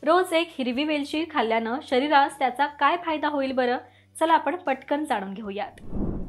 रोज एक हिरवी वेलची खाल्ल्यानं शरीरास त्याचा काय फायदा होईल बरं? चला आपण पटकन जाणून घेऊयात।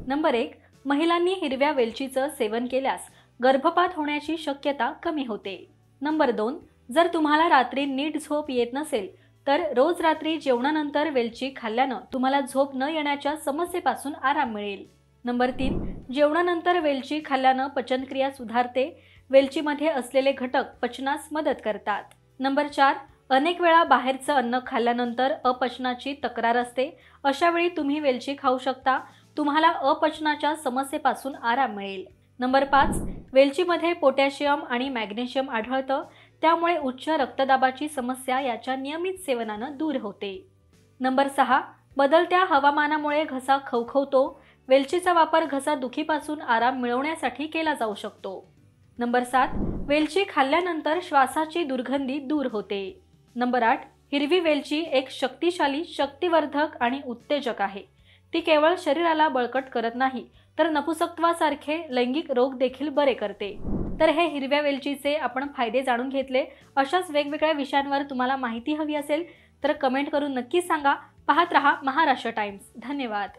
नंबर 1, महिलांनी हिरव्या वेलचीचं सेवन केल्यास गर्भपात होण्याची शक्यता कमी होते। नंबर 2, जर तुम्हाला रात्री नीट झोप येत नसेल तर रोज रात्री जेवणानंतर वेलची खाल्ल्यानं तुम्हाला झोप न येण्याच्या समस्येपासून आराम मिळेल। नंबर 3, जेवणानंतर वेलची खाल्ल्यानं पचनक्रिया सुधारते। वेलचीमध्ये असलेले घटक पचनास मदत करतात। नंबर 4, अनेक वेळा बाहेरचं अन्न खाल्ल्यानंतर अपचनाची तक्रार असते। अशा वेळी तुम्ही वेलची खाऊ शकता, तुम्हाला अपचनाच्या समस्येपासून आराम मिळेल। नंबर 5, वेलचीमध्ये पोटॅशियम आणि मॅग्नेशियम आढळतं, त्यामुळे उच्च रक्तदाबाची समस्या याच्या नियमित सेवनानं दूर होते। नंबर 6, बदलत्या हवामानामुळे घसा खवखवतो। वेलचीचा वापर घसा दुखीपासून आराम मिळवण्यासाठी केला जाऊ शकतो। नंबर 7, वेलची खाल्ल्यानंतर श्वासाची दुर्गंधी दूर होते। नंबर 8, हिरवी वेलची एक शक्तिशाली शक्तिवर्धक आणि उत्तेजक आहे। ती केवळ शरीराला बळकट करत नाही तर नपुंसकत्वासारखे लैंगिक रोग देखील बरे करते। तर हे हिरव्या वेलचीचे आपण फायदे जाणून घेतले। अशाच वेगवेगळ्या विषयांवर तुम्हाला माहिती हवी असेल तर कमेंट करून नक्की सांगा। पाहत रहा महाराष्ट्र टाइम्स। धन्यवाद।